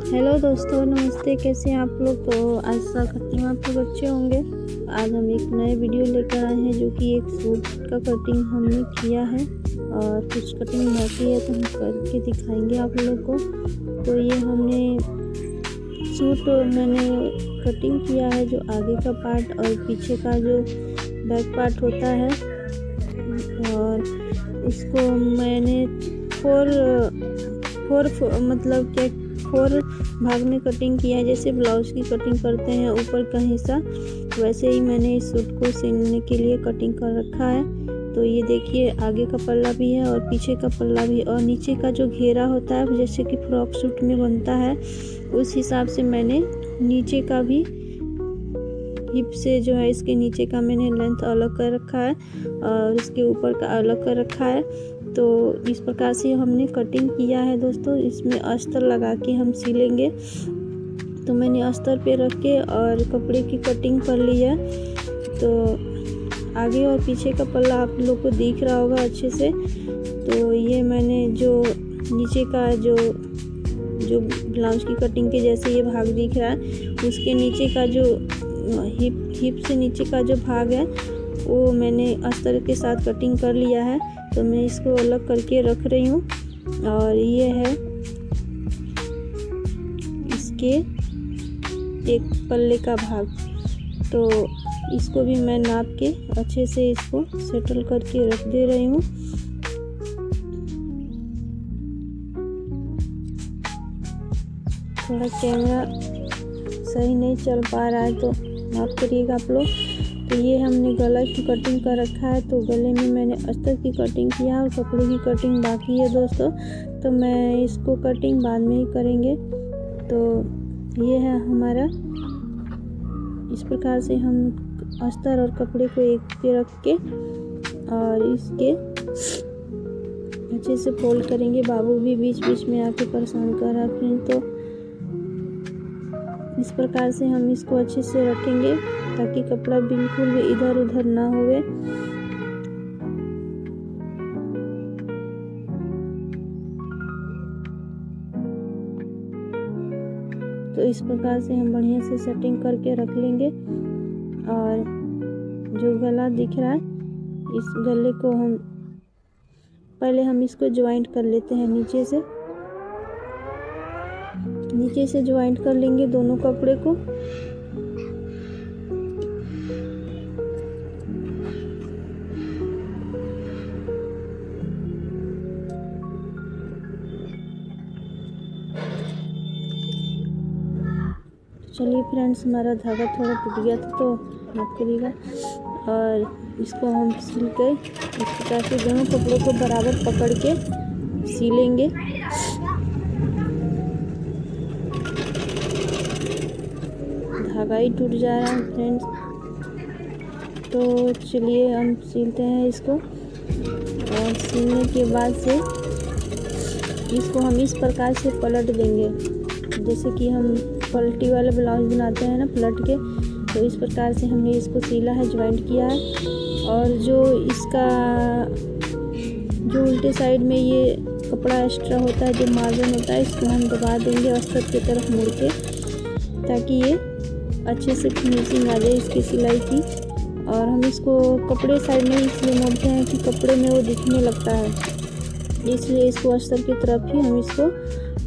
Hello दोस्तों, नमस्ते। कैसे हैं आप लोग। तो आशा करती हूँ आप लोग अच्छे होंगे। आज हम एक नए वीडियो लेकर आए हैं जो कि एक सूट का कटिंग हमने किया है और कुछ कटिंग बाकी है तो हम करके दिखाएंगे आप लोग को। तो ये हमने सूट मैंने कटिंग किया है, जो आगे का पार्ट और पीछे का जो बैक पार्ट होता है, और इसको मैंने फोर भाग में कटिंग किया है। जैसे ब्लाउज की कटिंग करते हैं ऊपर का हिस्सा, वैसे ही मैंने इस सूट को सिलने के लिए कटिंग कर रखा है। तो ये देखिए, आगे का पल्ला भी है और पीछे का पल्ला भी, और नीचे का जो घेरा होता है जैसे कि फ्रॉक सूट में बनता है, उस हिसाब से मैंने नीचे का भी हिप से जो है इसके नीचे का मैंने लेंथ अलग कर रखा है और इसके ऊपर का अलग कर रखा है। तो इस प्रकार से हमने कटिंग किया है दोस्तों। इसमें अस्तर लगा के हम सिलेंगे। तो मैंने अस्तर पे रख के और कपड़े की कटिंग कर ली है। तो आगे और पीछे का पल्ला आप लोग को दिख रहा होगा अच्छे से। तो ये मैंने जो नीचे का जो ब्लाउज की कटिंग के जैसे ये भाग दिख रहा है, उसके नीचे का जो हिप से नीचे का जो भाग है वो मैंने अस्तर के साथ कटिंग कर लिया है। तो मैं इसको अलग करके रख रही हूँ। और ये है इसके एक पल्ले का भाग। तो इसको भी मैं नाप के अच्छे से इसको सेटल करके रख दे रही हूँ। थोड़ा कैमरा सही नहीं चल पा रहा है तो माफ करिएगा आप लोग। तो ये हमने गला की कटिंग कर रखा है। तो गले में मैंने अस्तर की कटिंग किया और कपड़े की कटिंग बाकी है दोस्तों। तो मैं इसको कटिंग बाद में ही करेंगे। तो ये है हमारा, इस प्रकार से हम अस्तर और कपड़े को एक पे रख के और इसके अच्छे से फोल्ड करेंगे। बाबू भी बीच बीच में आके परेशान कर रहा है फ्रेंड। तो इस प्रकार से हम इसको अच्छे से रखेंगे ताकि कपड़ा बिल्कुल भी इधर उधर ना होवे। तो इस प्रकार से हम बढ़िया से सेटिंग करके रख लेंगे। और जो गला दिख रहा है, इस गले को हम इसको ज्वाइंट कर लेते हैं। नीचे से ज्वाइंट कर लेंगे दोनों कपड़े को। चलिए फ्रेंड्स, हमारा धागा थोड़ा टूट गया था तो माफ करिएगा। और इसको हम सिल के इस प्रकार से दोनों कपड़ों को बराबर पकड़ के सिलेंगे। धागा ही टूट जा रहा है फ्रेंड्स। तो चलिए हम सिलते हैं इसको। और सिलने के बाद से इसको हम इस प्रकार से पलट देंगे, जैसे कि हम पलटी वाला ब्लाउज बनाते हैं ना, पलट के। तो इस प्रकार से हमने इसको सिला है, ज्वाइंट किया है। और जो इसका जो उल्टे साइड में ये कपड़ा एक्स्ट्रा होता है, जो मार्जिन होता है, इसको हम दबा देंगे अस्तर की तरफ मुड़ के, ताकि ये अच्छे से फिनिशिंग आ जाए इसकी सिलाई की। और हम इसको कपड़े साइड में इसलिए मोड़ते हैं कि कपड़े में वो दिखने लगता है, इसलिए इसको अस्तर की तरफ ही हम इसको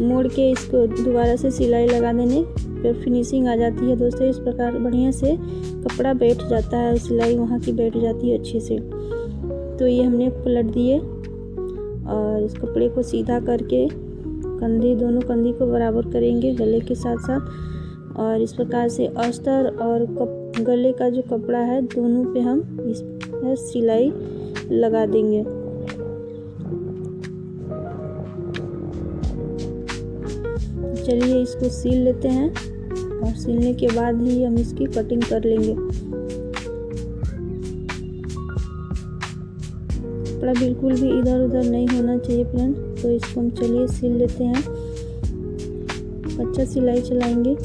मोड़ के इसको दोबारा से सिलाई लगा देने फिर फिनिशिंग आ जाती है दोस्तों। इस प्रकार बढ़िया से कपड़ा बैठ जाता है, सिलाई वहाँ की बैठ जाती है अच्छे से। तो ये हमने पलट दिए और इस कपड़े को सीधा करके दोनों कंधी को बराबर करेंगे गले के साथ साथ। और इस प्रकार से अस्तर और गले का जो कपड़ा है दोनों पे हम इस पर सिलाई लगा देंगे। चलिए इसको सील लेते हैं और सिलने के बाद ही हम इसकी कटिंग कर लेंगे। कपड़ा बिल्कुल भी इधर उधर नहीं होना चाहिए फ्रेंड। तो इसको हम चलिए सिल लेते हैं। अच्छा सिलाई चलाएंगे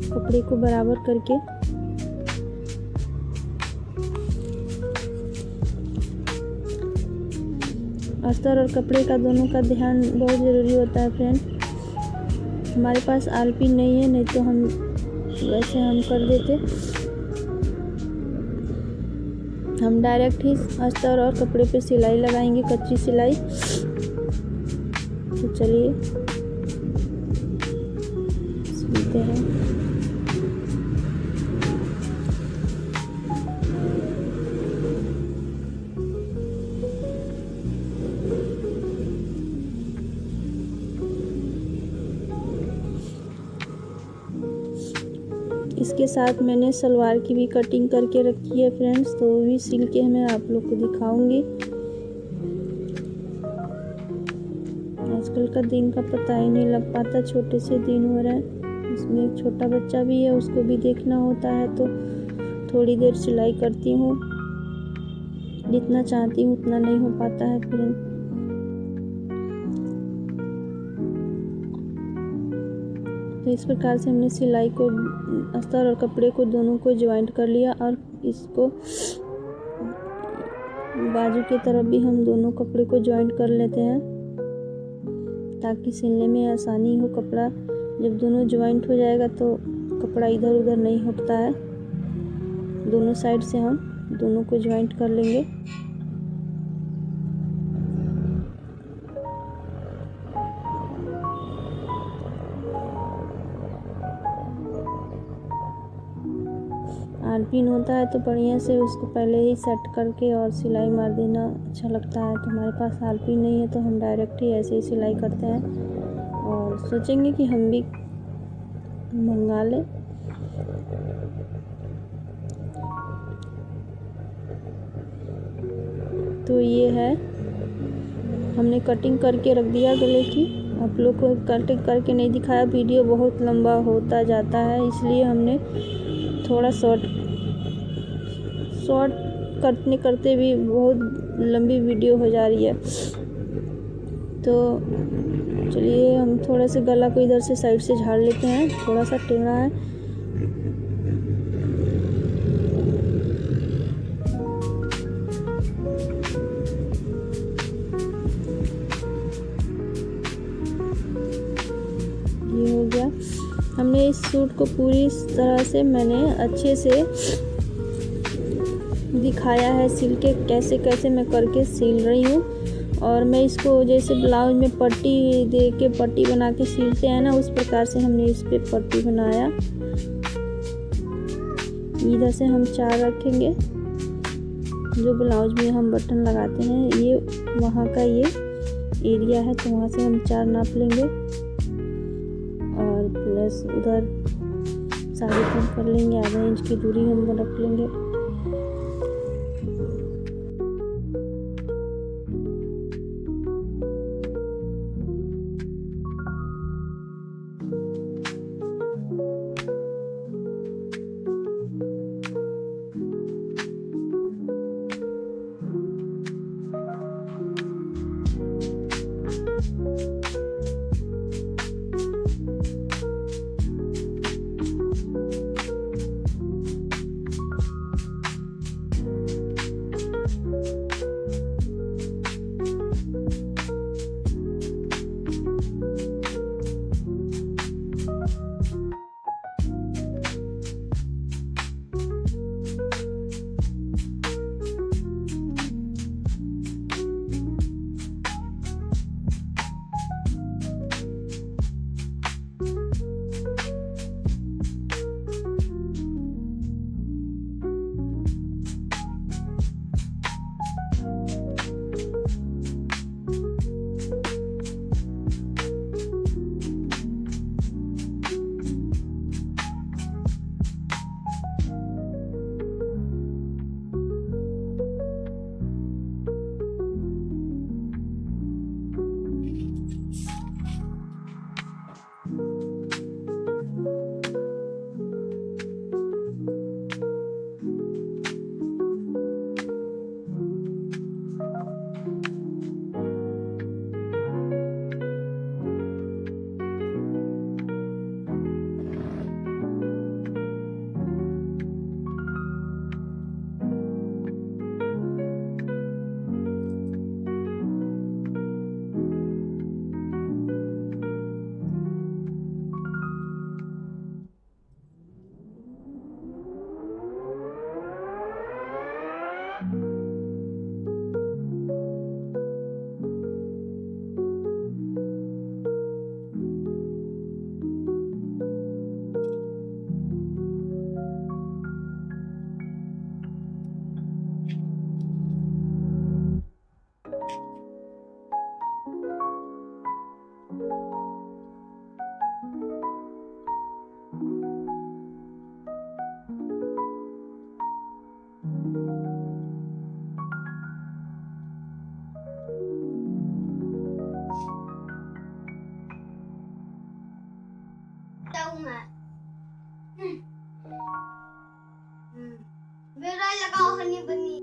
कपड़े को बराबर करके। अस्तर और कपड़े का दोनों का ध्यान बहुत ज़रूरी होता है फ्रेंड। हमारे पास आलपीन नहीं है, नहीं तो हम वैसे हम कर देते। हम डायरेक्ट ही अस्तर और कपड़े पे सिलाई लगाएंगे, कच्ची सिलाई। तो चलिए सिलते हैं। इसके साथ मैंने सलवार की भी कटिंग करके रखी है फ्रेंड्स, तो वो भी सिल के मैं आप लोग को दिखाऊंगी। आजकल का दिन का पता ही नहीं लग पाता, छोटे से दिन हो रहे हैं। इसमें एक छोटा बच्चा भी है, उसको भी देखना होता है, तो थोड़ी देर सिलाई करती हूँ। जितना चाहती हूँ उतना नहीं हो पाता है फ्रेंड्स। तो इस प्रकार से हमने सिलाई को, अस्तर और कपड़े को दोनों को ज्वाइंट कर लिया, और इसको बाजू की तरफ भी हम दोनों कपड़े को ज्वाइंट कर लेते हैं ताकि सिलने में आसानी हो। कपड़ा जब दोनों ज्वाइंट हो जाएगा तो कपड़ा इधर उधर नहीं हटता है। दोनों साइड से हम दोनों को ज्वाइंट कर लेंगे। आलपीन होता है तो बढ़िया से उसको पहले ही सेट करके और सिलाई मार देना अच्छा लगता है। तो हमारे पास आलपीन नहीं है तो हम डायरेक्ट ही ऐसे ही सिलाई करते हैं और सोचेंगे कि हम भी मंगा लें। तो ये है, हमने कटिंग करके रख दिया गले की। आप लोग को कटिंग करके नहीं दिखाया, वीडियो बहुत लंबा होता जाता है, इसलिए हमने थोड़ा शॉर्ट करते करते भी बहुत लंबी वीडियो हो जा रही है। तो चलिए हम थोड़ा सा गला को इधर से साइड से झाड़ लेते हैं, थोड़ा सा टेढ़ा है। ये हो गया। हमने इस सूट को पूरी तरह से मैंने अच्छे से दिखाया है सिल के, कैसे कैसे मैं करके सिल रही हूँ। और मैं इसको जैसे ब्लाउज में पट्टी दे के पट्टी बना के सिलते हैं ना, उस प्रकार से हमने इस पे पट्टी बनाया। इधर से हम 4 रखेंगे, जो ब्लाउज में हम बटन लगाते हैं, ये वहाँ का ये एरिया है, तो वहाँ से हम 4 नाप लेंगे और प्लस उधर 3.5 कर लेंगे, आधा इंच की दूरी हम रख लेंगे। मैं। मेरा लगाओ हनी बनी।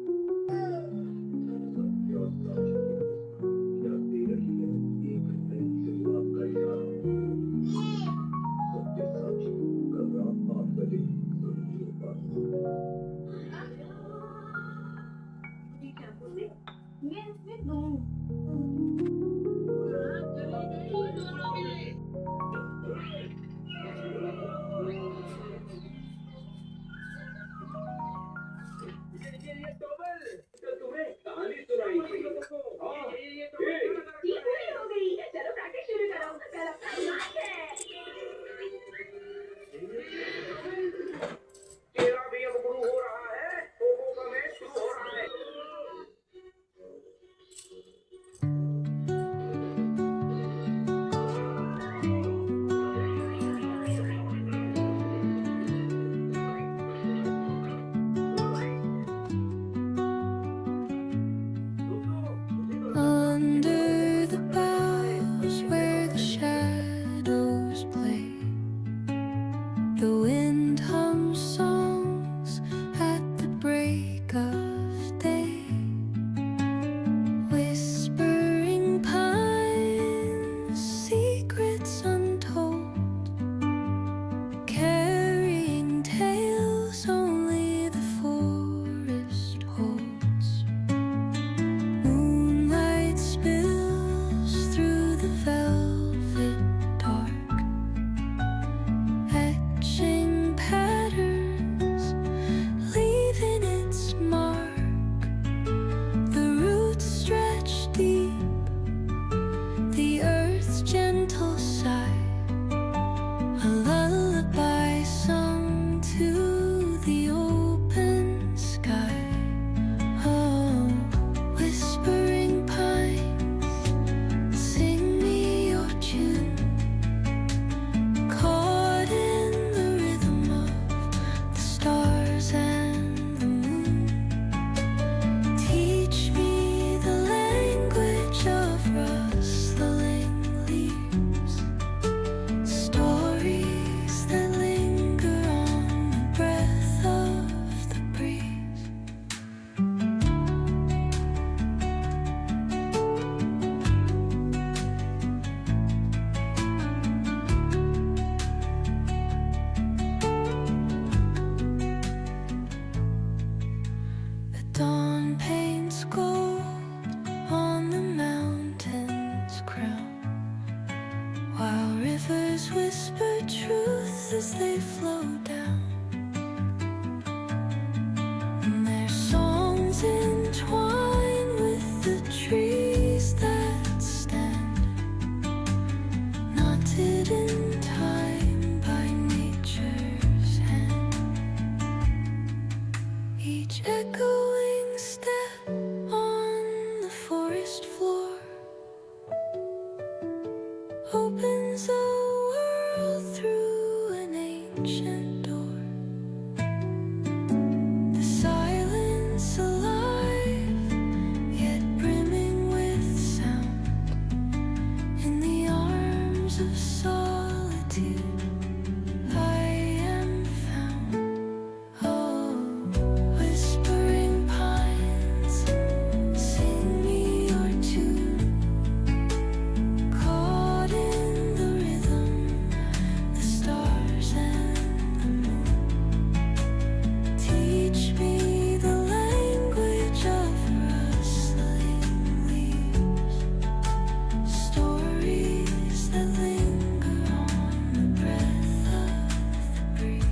मैं इसमें दूँ। Under the boughs where the shadows play, the wind hums songs at the break of day. Whispering pines, secrets untold, carrying tales only the forest holds. Moonlight spills through the velvet dark, etching patterns, leaving its mark. The roots stretch deep, the earth's gentle sigh, a lullaby sung to the open sky. Oh, whispering pines, sing me your tune, caught in the rhythm of the stars and the moon. Teach me the language of rustling leaves, stories that linger on the breath of the breeze. The dawn paints gold on the mountain's crown, while rivers whisper truth as they flow down. And their songs entwine with the trees that stand, knotted in time by nature's hand. Each echoing step on the forest floor opens a world through an ancient door. The silence alive, yet brimming with sound. In the arms of solitude, I am found. Oh, whispering pines, sing me your tune, caught in the rhythm, the stars and the moon. Teach me the language of rustling leaves, stories that linger on the breath of the breeze.